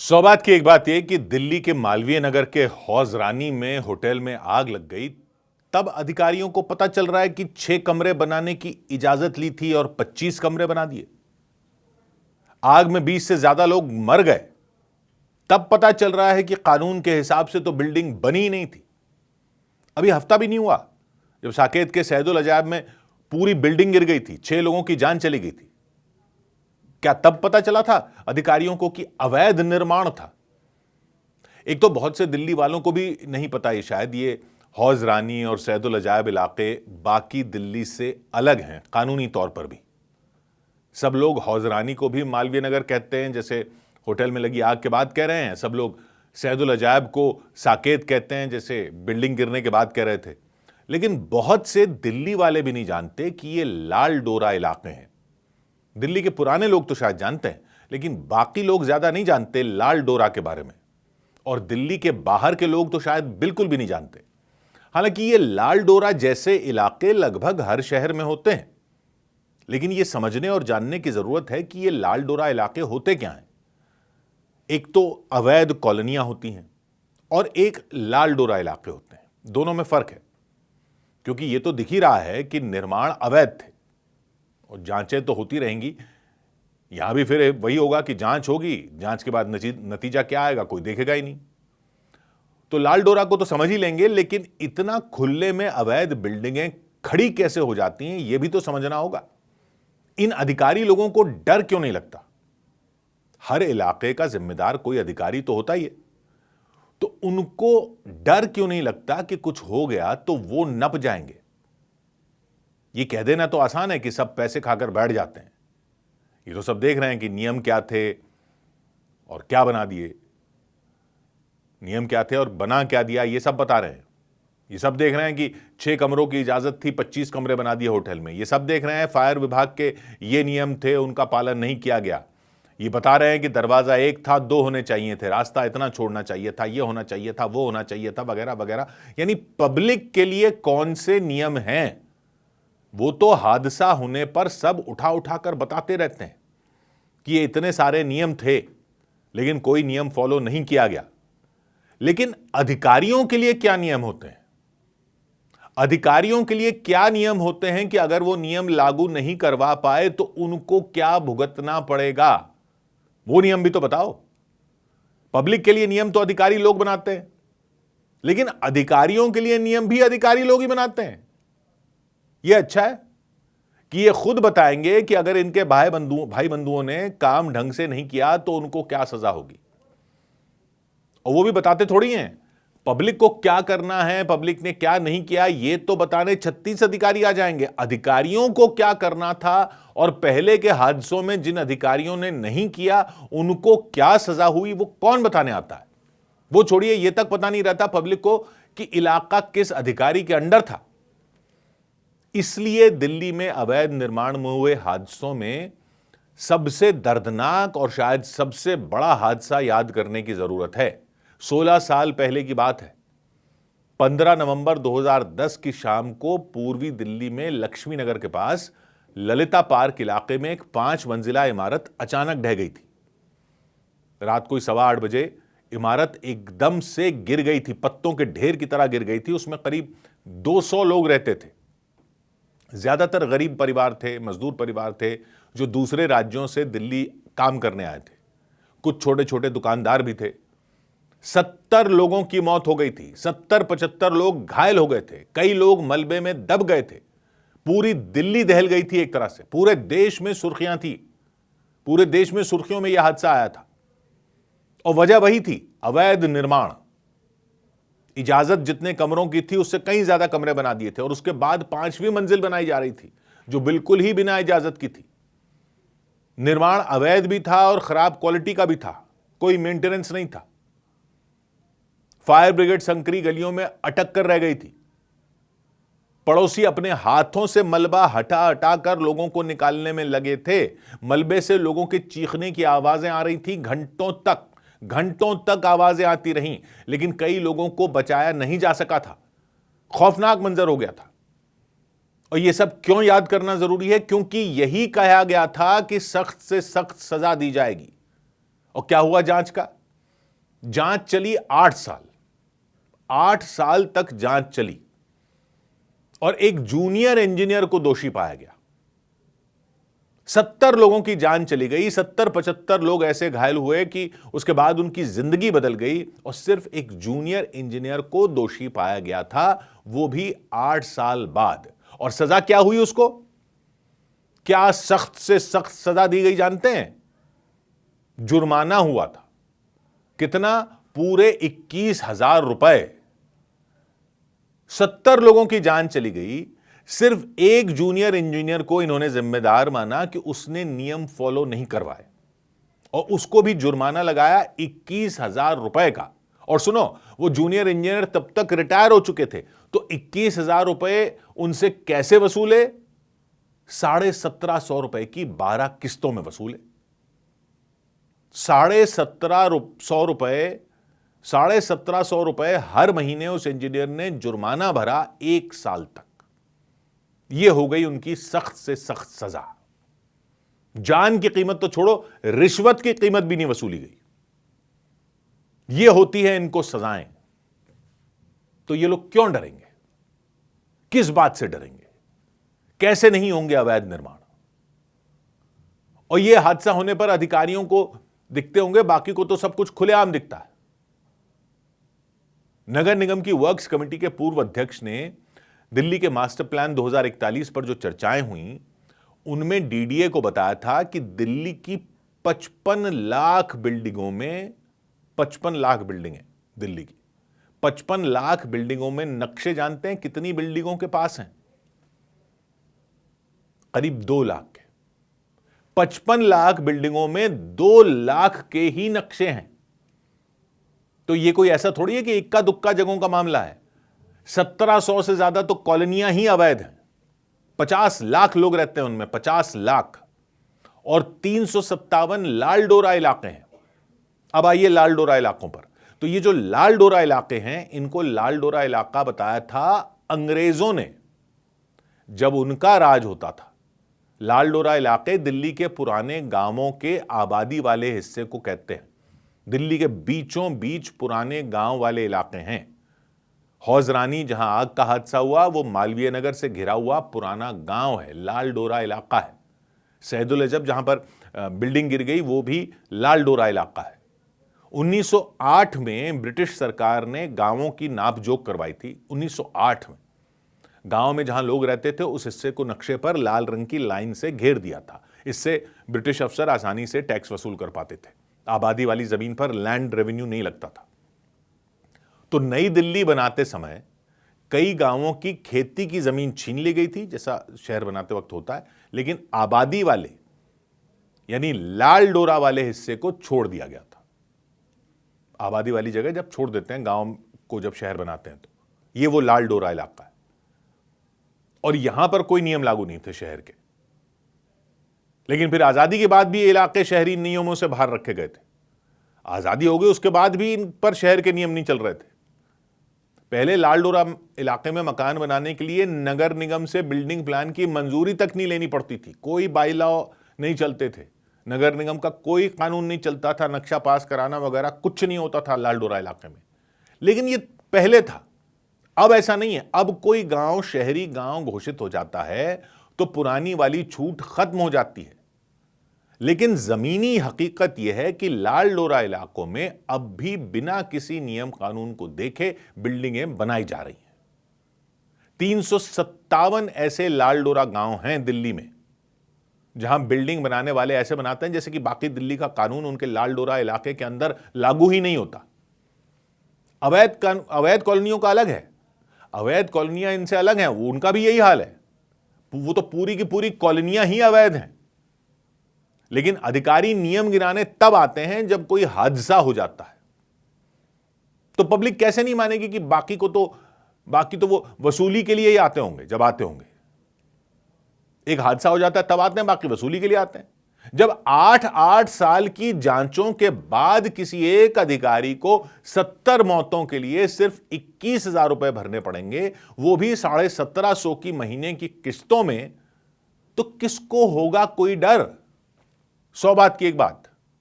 सौभाग्य की एक बात यह कि दिल्ली के मालवीय नगर के हौज रानी में होटल में आग लग गई। तब अधिकारियों को पता चल रहा है कि 6 कमरे बनाने की इजाजत ली थी और 25 कमरे बना दिए। आग में 20 से ज्यादा लोग मर गए। तब पता चल रहा है कि कानून के हिसाब से तो बिल्डिंग बनी ही नहीं थी। अभी हफ्ता भी नहीं हुआ जब साकेत के सैदुल अजायब में पूरी बिल्डिंग गिर गई थी, 6 लोगों की जान चली गई थी। क्या तब पता चला था अधिकारियों को कि अवैध निर्माण था? एक तो बहुत से दिल्ली वालों को भी नहीं पता है शायद ये हौज रानी और सैदुल अजायब इलाके बाकी दिल्ली से अलग हैं कानूनी तौर पर भी। सब लोग हौज रानी को भी मालवीय नगर कहते हैं, जैसे होटल में लगी आग के बाद कह रहे हैं। सब लोग सैदुल अजायब को साकेत कहते हैं, जैसे बिल्डिंग गिरने के बाद कह रहे थे। लेकिन बहुत से दिल्ली वाले भी नहीं जानते कि ये लाल डोरा इलाके हैं। दिल्ली के पुराने लोग तो शायद जानते हैं, लेकिन बाकी लोग ज्यादा नहीं जानते लाल डोरा के बारे में। और दिल्ली के बाहर के लोग तो शायद बिल्कुल भी नहीं जानते। हालांकि ये लाल डोरा जैसे इलाके लगभग हर शहर में होते हैं, लेकिन ये समझने और जानने की जरूरत है कि ये लाल डोरा इलाके होते क्या हैं। एक तो अवैध कॉलोनियां होती हैं और एक लाल डोरा इलाके होते हैं। दोनों में फर्क है, क्योंकि ये तो दिख ही रहा है कि निर्माण अवैध थे और जांचें तो होती रहेंगी। यहां भी फिर वही होगा कि जांच होगी, जांच के बाद नतीजा क्या आएगा कोई देखेगा ही नहीं। तो लाल डोरा को तो समझ ही लेंगे, लेकिन इतना खुले में अवैध बिल्डिंगें खड़ी कैसे हो जाती हैं यह भी तो समझना होगा। इन अधिकारी लोगों को डर क्यों नहीं लगता? हर इलाके का जिम्मेदार कोई अधिकारी तो होता ही है, तो उनको डर क्यों नहीं लगता कि कुछ हो गया तो वो नप जाएंगे? ये कह देना तो आसान है कि सब पैसे खाकर बैठ जाते हैं। ये तो सब देख रहे हैं कि नियम क्या थे और क्या बना दिए, नियम क्या थे और बना क्या दिया, ये सब बता रहे हैं। ये सब देख रहे हैं कि 6 कमरों की इजाजत थी, 25 कमरे बना दिए होटल में। ये सब देख रहे हैं फायर विभाग के ये नियम थे, उनका पालन नहीं किया गया। ये बता रहे हैं कि दरवाजा 1 था, 2 होने चाहिए थे, रास्ता इतना छोड़ना चाहिए था, ये होना चाहिए था, वो होना चाहिए था, वगैरह वगैरह। यानी पब्लिक के लिए कौन से नियम हैं वो तो हादसा होने पर सब उठा उठा कर बताते रहते हैं कि ये इतने सारे नियम थे, लेकिन कोई नियम फॉलो नहीं किया गया। लेकिन अधिकारियों के लिए क्या नियम होते हैं? अधिकारियों के लिए क्या नियम होते हैं कि अगर वो नियम लागू नहीं करवा पाए तो उनको क्या भुगतना पड़ेगा? वो नियम भी तो बताओ। पब्लिक के लिए नियम तो अधिकारी लोग बनाते हैं, लेकिन अधिकारियों के लिए नियम भी अधिकारी लोग ही बनाते हैं। यह अच्छा है कि ये खुद बताएंगे कि अगर इनके भाई बंधुओं ने काम ढंग से नहीं किया तो उनको क्या सजा होगी। और वो भी बताते थोड़ी हैं पब्लिक को क्या करना है, पब्लिक ने क्या नहीं किया ये तो बताने 36 अधिकारी आ जाएंगे। अधिकारियों को क्या करना था और पहले के हादसों में जिन अधिकारियों ने नहीं किया उनको क्या सजा हुई वो कौन बताने आता है? वो छोड़िए, ये तक पता नहीं रहता पब्लिक को कि इलाका किस अधिकारी के अंडर था। इसलिए दिल्ली में अवैध निर्माण में हुए हादसों में सबसे दर्दनाक और शायद सबसे बड़ा हादसा याद करने की जरूरत है। 16 साल पहले की बात है। 15 नवंबर 2010 की शाम को पूर्वी दिल्ली में लक्ष्मी नगर के पास ललिता पार्क इलाके में एक 5 मंजिला इमारत अचानक ढह गई थी। रात को 8:15 बजे इमारत एकदम से गिर गई थी, पत्तों के ढेर की तरह गिर गई थी। उसमें करीब 200 लोग रहते थे। ज्यादातर गरीब परिवार थे, मजदूर परिवार थे जो दूसरे राज्यों से दिल्ली काम करने आए थे। कुछ छोटे छोटे दुकानदार भी थे। 70 लोगों की मौत हो गई थी, 70-75 लोग घायल हो गए थे, कई लोग मलबे में दब गए थे। पूरी दिल्ली दहल गई थी एक तरह से। पूरे देश में सुर्खियां थी, पूरे देश में सुर्खियों में यह हादसा आया था। और वजह वही थी, अवैध निर्माण। इजाजत जितने कमरों की थी उससे कहीं ज्यादा कमरे बना दिए थे और उसके बाद 5वीं मंजिल बनाई जा रही थी जो बिल्कुल ही बिना इजाजत की थी। निर्माण अवैध भी था और खराब क्वालिटी का भी था, कोई मेंटेनेंस नहीं था। फायर ब्रिगेड संकरी गलियों में अटक कर रह गई थी। पड़ोसी अपने हाथों से मलबा हटा हटा कर लोगों को निकालने में लगे थे। मलबे से लोगों के चीखने की आवाजें आ रही थी, घंटों तक आवाजें आती रहीं, लेकिन कई लोगों को बचाया नहीं जा सका था। खौफनाक मंजर हो गया था। और यह सब क्यों याद करना जरूरी है? क्योंकि यही कहा गया था कि सख्त से सख्त सजा दी जाएगी। और क्या हुआ जांच का? जांच चली 8 साल, 8 साल तक जांच चली और एक जूनियर इंजीनियर को दोषी पाया गया। 70 लोगों की जान चली गई, 70-75 लोग ऐसे घायल हुए कि उसके बाद उनकी जिंदगी बदल गई और सिर्फ एक जूनियर इंजीनियर को दोषी पाया गया था, वो भी 8 साल बाद। और सजा क्या हुई उसको? क्या सख्त से सख्त सजा दी गई जानते हैं? जुर्माना हुआ था। कितना? पूरे 21,000 रुपए। 70 लोगों की जान चली गई, सिर्फ एक जूनियर इंजीनियर को इन्होंने जिम्मेदार माना कि उसने नियम फॉलो नहीं करवाए और उसको भी जुर्माना लगाया 21,000 रुपए का। और सुनो, वो जूनियर इंजीनियर तब तक रिटायर हो चुके थे, तो 21,000 रुपए उनसे कैसे वसूले? 1750 रुपए की 12 किस्तों में वसूले। 1750 रुपए हर महीने उस इंजीनियर ने जुर्माना भरा 1 साल तक। यह हो गई उनकी सख्त से सख्त सजा। जान की कीमत तो छोड़ो, रिश्वत की कीमत भी नहीं वसूली गई। यह होती है इनको सजाएं। तो ये लोग क्यों डरेंगे? किस बात से डरेंगे? कैसे नहीं होंगे अवैध निर्माण? और यह हादसा होने पर अधिकारियों को दिखते होंगे, बाकी को तो सब कुछ खुलेआम दिखता है। नगर निगम की वर्क्स कमेटी के पूर्व अध्यक्ष ने दिल्ली के मास्टर प्लान 2041 पर जो चर्चाएं हुई, उनमें डीडीए को बताया था कि दिल्ली की 55 लाख बिल्डिंगों में, 55 लाख बिल्डिंग है दिल्ली की, 55 लाख बिल्डिंगों में नक्शे जानते हैं कितनी बिल्डिंगों के पास हैं? करीब 2 लाख के। 55 लाख बिल्डिंगों में 2 लाख के ही नक्शे हैं। तो यह कोई ऐसा थोड़ी है कि इक्का दुक्का जगहों का मामला है। 1700 से ज्यादा तो कॉलोनियां ही अवैध हैं। 50 लाख लोग रहते हैं उनमें, 50 लाख, और 357 लाल डोरा इलाके हैं। अब आइए लाल डोरा इलाकों पर। तो ये जो लाल डोरा इलाके हैं, इनको लाल डोरा इलाका बताया था अंग्रेजों ने, जब उनका राज होता था। लाल डोरा इलाके दिल्ली के पुराने गांवों के आबादी वाले हिस्से को कहते हैं। दिल्ली के बीचों बीच पुराने गांव वाले इलाके हैं। हौजरानी, जहां आग का हादसा हुआ, वो मालवीय नगर से घिरा हुआ पुराना गांव है, लाल डोरा इलाका है। सैदुल अजब, जहां पर बिल्डिंग गिर गई, वो भी लाल डोरा इलाका है। 1908 में ब्रिटिश सरकार ने गांवों की नापजोख करवाई थी। 1908 में गांव में जहां लोग रहते थे, उस हिस्से को नक्शे पर लाल रंग की लाइन से घेर दिया था। इससे ब्रिटिश अफसर आसानी से टैक्स वसूल कर पाते थे। आबादी वाली जमीन पर लैंड रेवेन्यू नहीं लगता था। तो नई दिल्ली बनाते समय कई गांवों की खेती की जमीन छीन ली गई थी, जैसा शहर बनाते वक्त होता है, लेकिन आबादी वाले यानी लाल डोरा वाले हिस्से को छोड़ दिया गया था। आबादी वाली जगह जब छोड़ देते हैं गांव को, जब शहर बनाते हैं, तो ये वो लाल डोरा इलाका है। और यहां पर कोई नियम लागू नहीं थे शहर के। लेकिन फिर आजादी के बाद भी ये इलाके शहरी नियमों से बाहर रखे गए थे। आजादी हो गई, उसके बाद भी इन पर शहर के नियम नहीं चल रहे थे। पहले लाल डोरा इलाके में मकान बनाने के लिए नगर निगम से बिल्डिंग प्लान की मंजूरी तक नहीं लेनी पड़ती थी। कोई बाई लॉ नहीं चलते थे, नगर निगम का कोई कानून नहीं चलता था, नक्शा पास कराना वगैरह कुछ नहीं होता था लाल डोरा इलाके में। लेकिन ये पहले था, अब ऐसा नहीं है। अब कोई गांव शहरी गांव घोषित हो जाता है तो पुरानी वाली छूट खत्म हो जाती है। लेकिन जमीनी हकीकत यह है कि लाल डोरा इलाकों में अब भी बिना किसी नियम कानून को देखे बिल्डिंगें बनाई जा रही हैं। 357 ऐसे लाल डोरा गांव हैं दिल्ली में, जहां बिल्डिंग बनाने वाले ऐसे बनाते हैं जैसे कि बाकी दिल्ली का कानून उनके लाल डोरा इलाके के अंदर लागू ही नहीं होता। अवैध कॉलोनियों का अलग है, अवैध कॉलोनियां इनसे अलग हैं, उनका भी यही हाल है। वो तो पूरी की पूरी कॉलोनियां ही अवैध हैं। लेकिन अधिकारी नियम गिराने तब आते हैं जब कोई हादसा हो जाता है। तो पब्लिक कैसे नहीं मानेगी कि बाकी तो वो वसूली के लिए ही आते होंगे। जब आते होंगे, एक हादसा हो जाता है तब आते हैं, बाकी वसूली के लिए आते हैं। जब 8-8 साल की जांचों के बाद किसी एक अधिकारी को 70 मौतों के लिए सिर्फ 21,000 रुपए भरने पड़ेंगे, वो भी 1750 की महीने की किस्तों में, तो किसको होगा कोई डर? 100 बात की एक बात,